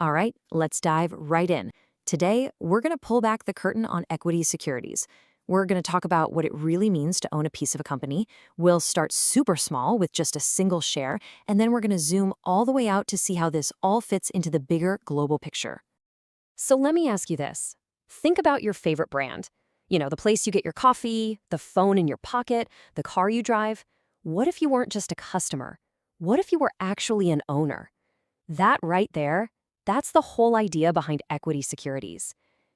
All right, let's dive right in. Today, we're going to pull back the curtain on equity securities. We're going to talk about what it really means to own a piece of a company. We'll start super small with just a single share, and then we're going to zoom all the way out to see how this all fits into the bigger global picture. So let me ask you this. Think about your favorite brand. You know, the place you get your coffee, the phone in your pocket, the car you drive. What if you weren't just a customer? What if you were actually an owner? That right there, that's the whole idea behind equity securities.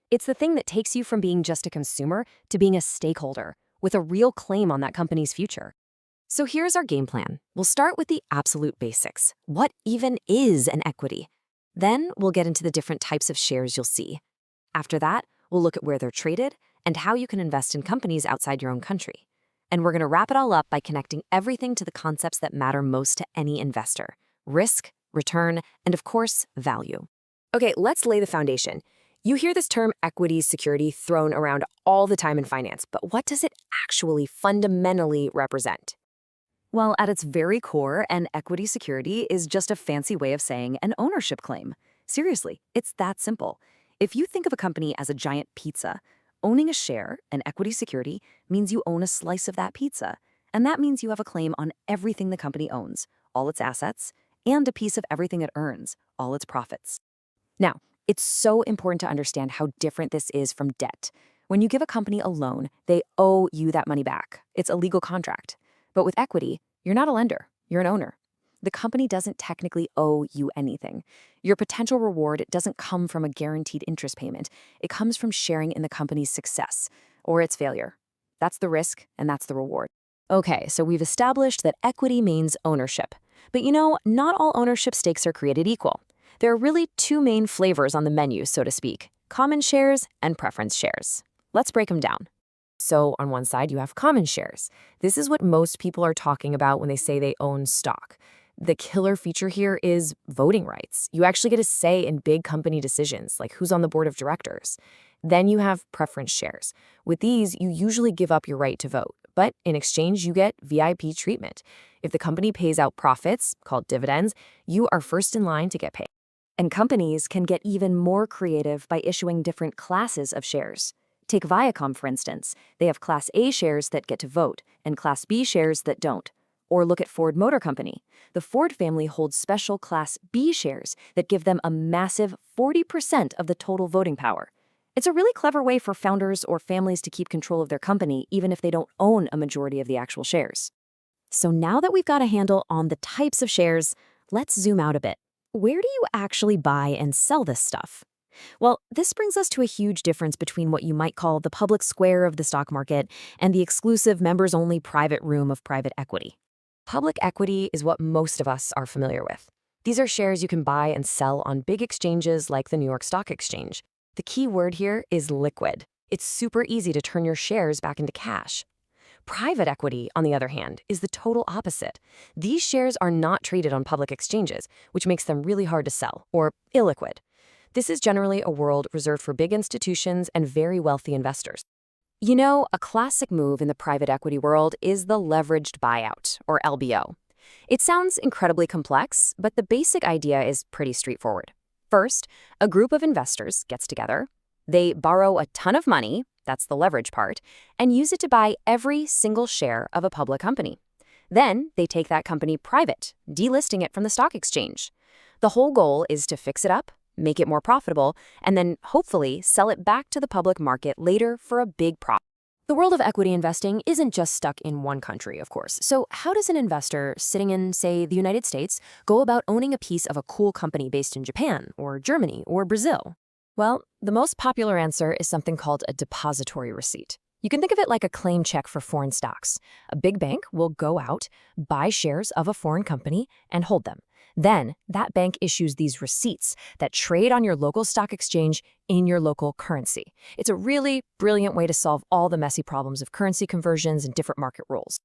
It's the thing that takes you from being just a consumer to being a stakeholder with a real claim on that company's future. So here's our game plan. We'll start with the absolute basics. What even is an equity? Then we'll get into the different types of shares you'll see. After that, we'll look at where they're traded and how you can invest in companies outside your own country. And we're going to wrap it all up by connecting everything to the concepts that matter most to any investor: risk, return, and of course, value. Okay, let's lay the foundation. You hear this term equity security thrown around all the time in finance, but what does it actually fundamentally represent? Well, at its very core, an equity security is just a fancy way of saying an ownership claim. Seriously, it's that simple. If you think of a company as a giant pizza, owning a share, an equity security, means you own a slice of that pizza. And that means you have a claim on everything the company owns, all its assets, and a piece of everything it earns, all its profits. Now, it's so important to understand how different this is from debt. When you give a company a loan, they owe you that money back. It's a legal contract. But with equity, you're not a lender, you're an owner. The company doesn't technically owe you anything. Your potential reward doesn't come from a guaranteed interest payment. It comes from sharing in the company's success or its failure. That's the risk, and that's the reward. Okay, so we've established that equity means ownership. But you know, not all ownership stakes are created equal. There are really two main flavors on the menu, so to speak: common shares and preference shares. Let's break them down. So on one side, you have common shares. This is what most people are talking about when they say they own stock. The killer feature here is voting rights. You actually get a say in big company decisions, like who's on the board of directors. Then you have preference shares. With these, you usually give up your right to vote, but in exchange, you get VIP treatment. If the company pays out profits, called dividends, you are first in line to get paid. And companies can get even more creative by issuing different classes of shares. Take Viacom, for instance. They have Class A shares that get to vote and Class B shares that don't. Or look at Ford Motor Company. The Ford family holds special Class B shares that give them a massive 40% of the total voting power. It's a really clever way for founders or families to keep control of their company even if they don't own a majority of the actual shares. So now that we've got a handle on the types of shares, let's zoom out a bit. Where do you actually buy and sell this stuff? Well, this brings us to a huge difference between what you might call the public square of the stock market and the exclusive members-only private room of private equity. Public equity is what most of us are familiar with. These are shares you can buy and sell on big exchanges like the New York Stock Exchange. The key word here is liquid. It's super easy to turn your shares back into cash. Private equity, on the other hand, is the total opposite. These shares are not traded on public exchanges, which makes them really hard to sell, or illiquid. This is generally a world reserved for big institutions and very wealthy investors. You know, a classic move in the private equity world is the leveraged buyout, or LBO. It sounds incredibly complex, but the basic idea is pretty straightforward. First, a group of investors gets together. They borrow a ton of money, that's the leverage part, and use it to buy every single share of a public company. Then they take that company private, delisting it from the stock exchange. The whole goal is to fix it up, make it more profitable, and then hopefully sell it back to the public market later for a big profit. The world of equity investing isn't just stuck in one country, of course. So how does an investor sitting in, say, the United States go about owning a piece of a cool company based in Japan or Germany or Brazil? Well, the most popular answer is something called a depository receipt. You can think of it like a claim check for foreign stocks. A big bank will go out, buy shares of a foreign company, and hold them. Then, that bank issues these receipts that trade on your local stock exchange in your local currency. It's a really brilliant way to solve all the messy problems of currency conversions and different market rules.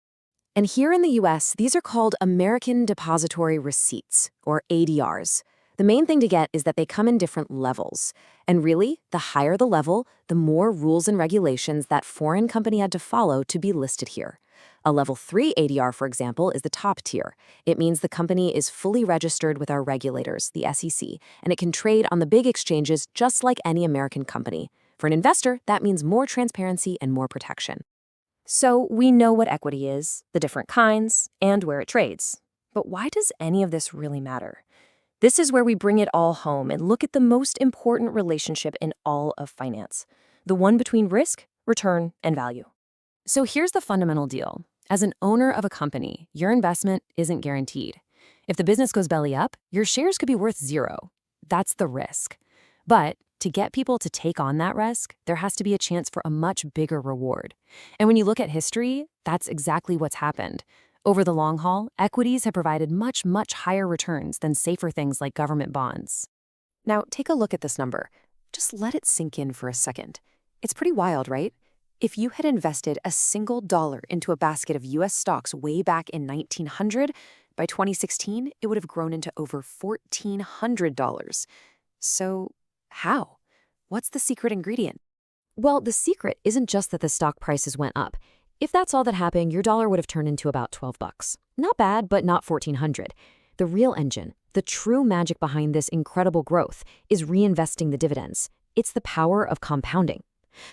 And here in the US, these are called American Depository Receipts, or ADRs. The main thing to get is that they come in different levels. And really, the higher the level, the more rules and regulations that foreign company had to follow to be listed here. A level 3 ADR, for example, is the top tier. It means the company is fully registered with our regulators, the SEC, and it can trade on the big exchanges just like any American company. For an investor, that means more transparency and more protection. So we know what equity is, the different kinds, and where it trades. But why does any of this really matter? This is where we bring it all home and look at the most important relationship in all of finance, the one between risk, return, and value. So here's the fundamental deal. As an owner of a company, your investment isn't guaranteed. If the business goes belly up, your shares could be worth zero. That's the risk. But to get people to take on that risk, there has to be a chance for a much bigger reward. And when you look at history, that's exactly what's happened. Over the long haul, equities have provided much, much higher returns than safer things like government bonds. Now, take a look at this number. Just let it sink in for a second. It's pretty wild, right? If you had invested a single dollar into a basket of U.S. stocks way back in 1900, by 2016, it would have grown into over $1,400. So, how? What's the secret ingredient? Well, the secret isn't just that the stock prices went up. If that's all that happened, your dollar would have turned into about $12. Not bad, but not $1,400. The real engine, the true magic behind this incredible growth, is reinvesting the dividends. It's the power of compounding.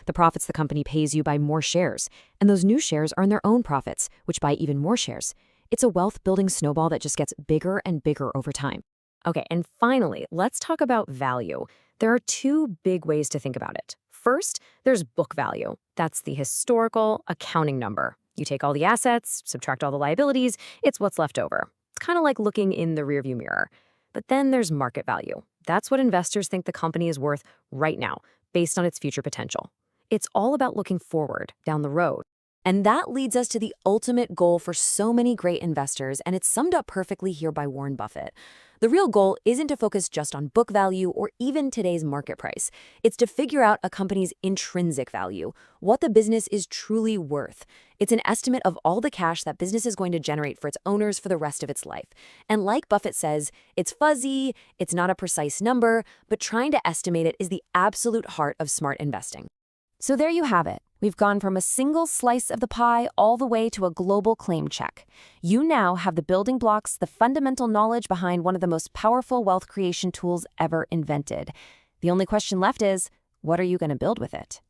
The profits the company pays you buy more shares, and those new shares earn their own profits, which buy even more shares. It's a wealth-building snowball that just gets bigger and bigger over time. Okay, and finally, let's talk about value. There are two big ways to think about it. First, there's book value. That's the historical accounting number. You take all the assets, subtract all the liabilities, it's what's left over. It's kind of like looking in the rearview mirror. But then there's market value. That's what investors think the company is worth right now, based on its future potential. It's all about looking forward, down the road. And that leads us to the ultimate goal for so many great investors, and it's summed up perfectly here by Warren Buffett. The real goal isn't to focus just on book value or even today's market price. It's to figure out a company's intrinsic value, what the business is truly worth. It's an estimate of all the cash that business is going to generate for its owners for the rest of its life. And like Buffett says, it's fuzzy, it's not a precise number, but trying to estimate it is the absolute heart of smart investing. So there you have it. We've gone from a single slice of the pie all the way to a global claim check. You now have the building blocks, the fundamental knowledge behind one of the most powerful wealth creation tools ever invented. The only question left is, what are you going to build with it?